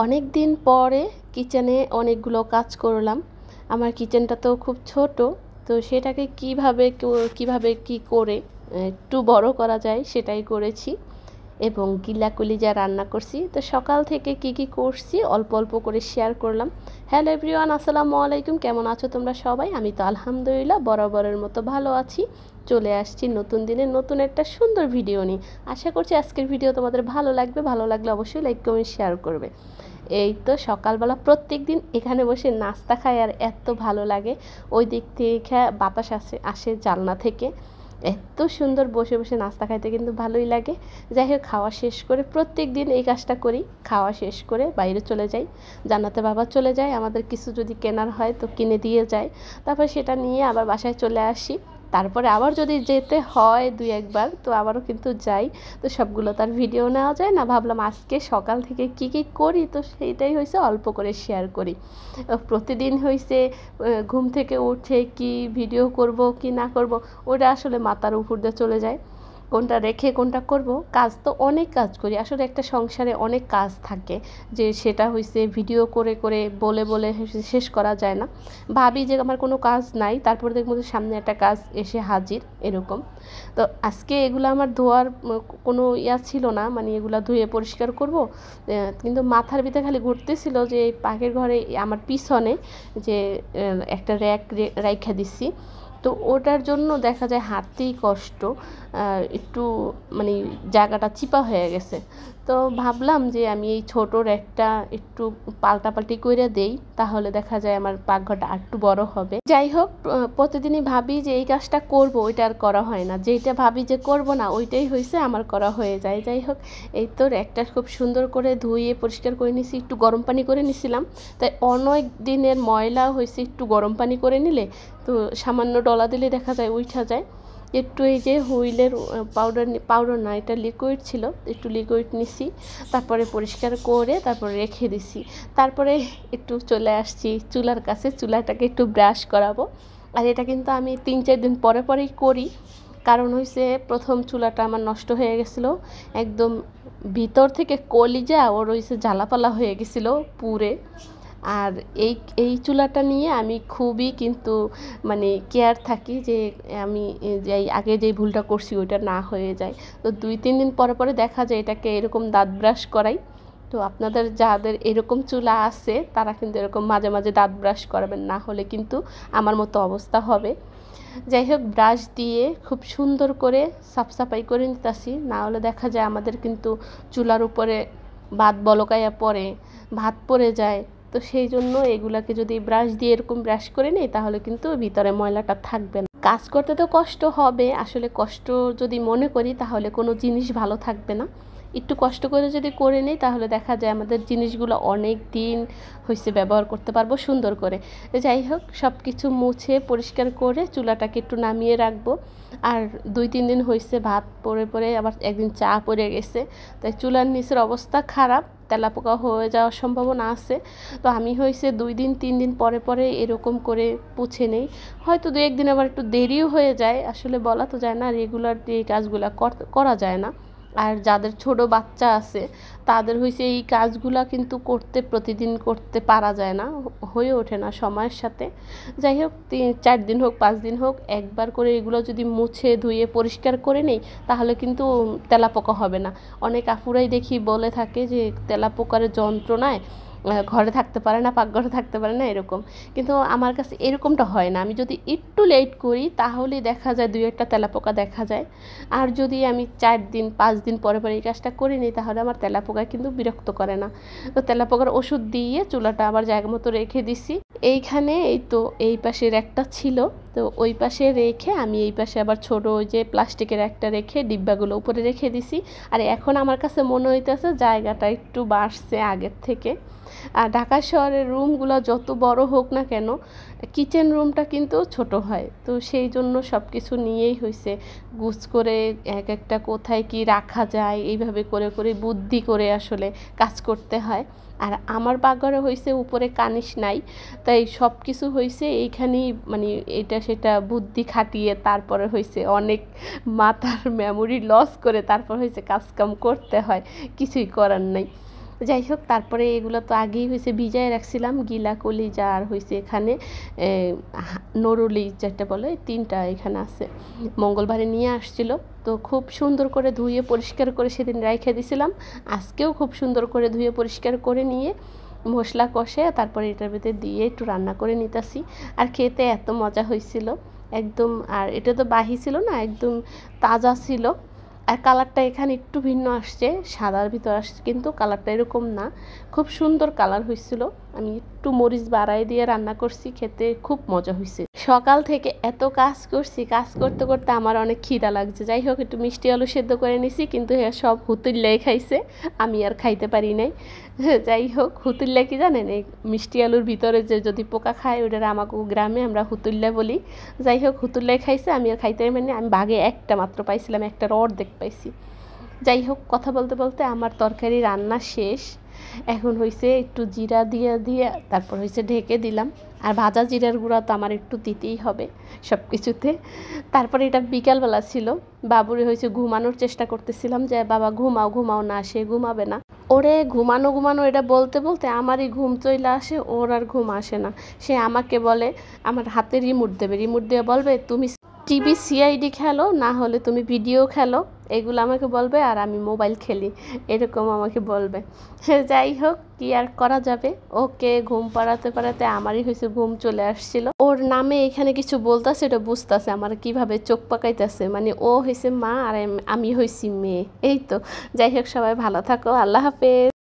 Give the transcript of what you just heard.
অনেক দিন পরে কিচেনে অনেকগুলো কাজ করলাম। আমার কিচেনটা তো খুব ছোট, তো সেটাকে কিভাবে কি করে একটু বড় করা যায় সেটাই করেছি এবং গিলা কলিজা রান্না করছি। তো সকাল থেকে কি করছি অল্প অল্প করে শেয়ার করলাম। হ্যালো এভরিওয়ান, আসসালামু আলাইকুম। কেমন আছো তোমরা সবাই? আমি তো আলহামদুলিল্লাহ বরাবরের মতো ভালো আছি। চলে আসছি নতুন দিনে নতুন একটা সুন্দর ভিডিও নিয়ে। আশা করছি আজকের ভিডিও তোমাদের ভালো লাগবে। ভালো লাগলে অবশ্যই লাইক কমেন্ট শেয়ার করবে। এই তো সকালবেলা প্রত্যেক দিন এখানে বসে নাস্তা খাই আর এত ভালো লাগে। ওই দিক থেকে বাতাস আসে জানলা থেকে, এত সুন্দর বসে বসে নাস্তা খাইতে কিন্তু ভালোই লাগে। যাই হোক, খাওয়া শেষ করে প্রত্যেক দিন এই কাজটা করি। খাওয়া শেষ করে বাইরে চলে যাই, জান্নাতে বাবা চলে যায়, আমাদের কিছু যদি কেনার হয় তো কিনে দিয়ে যায়। তারপর সেটা নিয়ে আবার বাসায় চলে আসি। তারপরে আবার যদি যেতে হয় দুই একবার তো আবারও কিন্তু যাই। তো সবগুলো তার ভিডিও নেওয়া যায় না, ভাবলাম আজকে সকাল থেকে কি করি তো সেইটাই হয়েছে অল্প করে শেয়ার করি। প্রতিদিন হয়েছে ঘুম থেকে উঠে কি ভিডিও করব কি না করব ওটা আসলে মাথার উপর দিয়ে চলে যায়, কোনটা রেখে কোনটা করব। কাজ তো অনেক কাজ করি আসলে, একটা সংসারে অনেক কাজ থাকে যে সেটা হয়েছে ভিডিও করে করে বলে শেষ করা যায় না। ভাবি যে আমার কোনো কাজ নাই, তারপর দেখবো যে সামনে একটা কাজ এসে হাজির এরকম। তো আজকে এগুলো আমার ধোয়ার কোনো ছিল না, মানে এগুলো ধুয়ে পরিষ্কার করব, কিন্তু মাথার ভিতরে খালি ঘুরতেছিল যে এই পাখির ঘরে আমার পিছনে যে একটা র্যাক রাইখা দিচ্ছি, তো ওটার জন্য দেখা যায় হাঁটতেই কষ্ট, একটু মানে জায়গাটা চিপা হয়ে গেছে। তো ভাবলাম যে আমি এই ছোটোর একটা একটু পাল্টাপাল্টি করে দেই, তাহলে দেখা যায় আমার পাকঘরটা একটু বড় হবে। যাই হোক, প্রতিদিনই ভাবি যে এই কাজটা করব, ওইটা আর করা হয় না। যেটা ভাবি যে করব না ওইটাই হয়েছে আমার করা হয়ে যায়। যাই হোক, এই তো একটা খুব সুন্দর করে ধুয়ে পরিষ্কার করে নিছি, একটু গরম পানি করে নিছিলাম। তাই অনেক দিনের ময়লা হয়েছে, একটু গরম পানি করে নিলে তো সামান্য ডলা দিলে দেখা যায় উঠা যায়। একটু এই যে হুইলের পাউডার না, এটা লিকুইড ছিল, একটু লিকুইড নিছি, তারপরে পরিষ্কার করে তারপরে রেখে দিছি। তারপরে একটু চলে আসছি চুলার কাছে, চুলাটাকে একটু ব্রাশ করাবো। আর এটা কিন্তু আমি 3-4 দিন পরেই করি, কারণ হয়েছে প্রথম চুলাটা আমার নষ্ট হয়ে গেছিলো, একদম ভিতর থেকে কলিজা ওর হয়েছে জ্বালাপালা হয়ে গেছিলো পুরে। আর এই চুলাটা নিয়ে আমি খুবই কিন্তু মানে কেয়ার থাকি যে আমি যেই আগে যেই ভুলটা করছি ওইটা না হয়ে যায়। তো 2-3 দিন পরে দেখা যায় এটাকে এরকম দাঁত ব্রাশ করাই। তো আপনাদের যাদের এরকম চুলা আছে তারা কিন্তু এরকম মাঝে মাঝে দাঁত ব্রাশ করাবেন, না হলে কিন্তু আমার মতো অবস্থা হবে। যাই হোক, ব্রাশ দিয়ে খুব সুন্দর করে সাফাই করে নিতেছি, না হলে দেখা যায় আমাদের কিন্তু চুলার উপরে ভাত বলকাইয়া পড়ে, ভাত পড়ে যায়। তো সেই জন্য এগুলাকে যদি ব্রাশ দিয়ে এরকম ব্রাশ করে নিই তাহলে কিন্তু ভিতরে ময়লাটা থাকবে না। কাজ করতে তো কষ্ট হবে, আসলে কষ্ট যদি মনে করি তাহলে কোনো জিনিস ভালো থাকবে না। একটু কষ্ট করে যদি করে নিই তাহলে দেখা যায় আমাদের জিনিসগুলো অনেক দিন হয়েছে ব্যবহার করতে পারবো সুন্দর করে। যাই হোক, সব কিছু মুছে পরিষ্কার করে চুলাটাকে একটু নামিয়ে রাখবো। আর 2-3 দিন হয়েছে ভাত পরে আবার একদিন চা পড়ে গেছে, তাই চুলার নিচের অবস্থা খারাপ, তেলাপোকা হয়ে যাওয়ার সম্ভাবনা আছে। তো আমি হয়েছে 2-3 দিন পরে এরকম করে পুছে নেই। হয়তো 2-1 দিন আবার একটু দেরিও হয়ে যায়, আসলে বলা তো যায় না, রেগুলার এই কাজগুলো করা যায় না। আর যাদের ছোট বাচ্চা আছে তাদের হয়েছে এই কাজগুলা কিন্তু প্রতিদিন করতে পারা যায় না, হয়ে ওঠে না সময়ের সাথে। যাই হোক, 3-4 দিন হোক 5 দিন হোক একবার করে এগুলো যদি মুছে ধুয়ে পরিষ্কার করে নেই তাহলে কিন্তু তেলাপোকা হবে না। অনেক আপুরাই দেখি বলে থাকে যে তেলাপোকার যন্ত্রণায় ঘরে থাকতে পারে না, পাকঘরে থাকতে পারে না এরকম, কিন্তু আমার কাছে এরকমটা হয় না। আমি যদি একটু লেট করি তাহলেই দেখা যায় 2-1টা তেলাপোকা দেখা যায়। আর যদি আমি 4-5 দিন পরে এই কাজটা করে নিই তাহলে আমার তেলাপোকায় কিন্তু বিরক্ত করে না। তো তেলাপোকার ওষুধ দিয়ে চুলাটা আবার জায়গা মতো রেখে দিছি। এইখানে এই তো এই পাশের একটা ছিল, তো ওই পাশে রেখে আমি এই পাশে আবার ছোট ওই যে প্লাস্টিকের একটা রেখে ডিব্বাগুলো উপরে রেখে দিছি। আর এখন আমার কাছে মনে হইতেছে জায়গাটা একটু বাড়ছে আগের থেকে। আর ঢাকা শহরের রুমগুলো যত বড় হোক না কেন, কিচেন রুমটা কিন্তু ছোট হয়, তো সেই জন্য সব কিছু নিয়েই হয়েছে গুছ করে এক একটা কোথায় কি রাখা যায় এইভাবে করে বুদ্ধি করে আসলে কাজ করতে হয়। আর আমার পাকঘরে হয়েছে উপরে কানিস নাই, তাই সব কিছু হয়েছে এইখানেই, মানে এটা সেটা বুদ্ধি খাটিয়ে তারপরে হয়েছে অনেক মাথার মেমোরি লস করে তারপর হয়েছে কাজকাম করতে হয়, কিছুই করার নাই। যাই হোক, তারপরে এগুলো তো আগেই হয়েছে ভিজায় রাখছিলাম, গিলা, কলিজা আর হয়েছে এখানে নরুলি যেটা বলে, 3টা এখানে আছে। মঙ্গলবারে নিয়ে আসছিল, তো খুব সুন্দর করে ধুয়ে পরিষ্কার করে সেদিন রাইখে দিছিলাম। আজকেও খুব সুন্দর করে ধুয়ে পরিষ্কার করে নিয়ে মশলা কষে তারপরে এটার ভিতরে দিয়ে একটু রান্না করে নিতেছি। আর খেতে এত মজা হয়েছিল একদম। আর এটা তো বাহি ছিল না, একদম তাজা ছিল। আর কালারটা এখানে একটু ভিন্ন আসছে, সাদার ভিতর আসছে, কিন্তু কালারটা এরকম না, খুব সুন্দর কালার হয়েছিল। আমি একটু মরিচ বাড়াই দিয়ে রান্না করছি, খেতে খুব মজা হয়েছে। সকাল থেকে এত কাজ করছি, কাজ করতে করতে আমার অনেক খিদা লাগছে। যাই হোক, একটু মিষ্টি আলু সেদ্ধ করে নিছি, কিন্তু সব হুতুল্লাই খাইছে, আমি আর খাইতে পারি নাই। যাই হোক, হুতুল্লা কি জানেন, এই মিষ্টি আলুর ভিতরে যে যদি পোকা খায়, ওটা আমাকে গ্রামে আমরা হুতুল্লা বলি। যাই হোক, হুতুল্লাই খাইছে, আমি আর খাইতে পারি না। আমি বাগে একটা মাত্র পাইছিলাম, একটার অর্ধেক পাইছি। যাই হোক, কথা বলতে বলতে আমার তরকারি রান্না শেষ। এখন হয়েছে একটু জিরা দিয়ে তারপর হয়েছে ঢেকে দিলাম। আর ভাজা জিরার গুঁড়া তো আমার একটু দিতেই হবে সব কিছুতে। তারপরে এটা বিকালবেলা ছিল, বাবুরে হয়েছে ঘুমানোর চেষ্টা করতেছিলাম, যে বাবা ঘুমাও ঘুমাও, না সে ঘুমাবে না। ওরে ঘুমানো ঘুমানো এটা বলতে বলতে আমারই ঘুম চলে আসে, ওর আর ঘুম আসে না। সে আমাকে বলে, আমার হাতে রিমোট দেবে, রিমোট দিয়ে বলবে তুমি টিভি সিআইডি খেলো, না হলে তুমি ভিডিও খেলো, এগুলো আমাকে বলবে, আর আমি মোবাইল খেলি, এরকম আমাকে বলবে। যাই হোক, কি আর করা যাবে, ওকে ঘুম পাড়াতে পাড়াতে আমারই হয়েছে ঘুম চলে আসছিল। ওর নামে এখানে কিছু বলতেছে, এটা বুঝতেছে আমার কিভাবে চোখ পাকাইতেছে, মানে ও হয়েছে মা আর আমি হয়েছি মেয়ে, এই তো। যাই হোক, সবাই ভালো থাকো, আল্লাহ হাফেজ।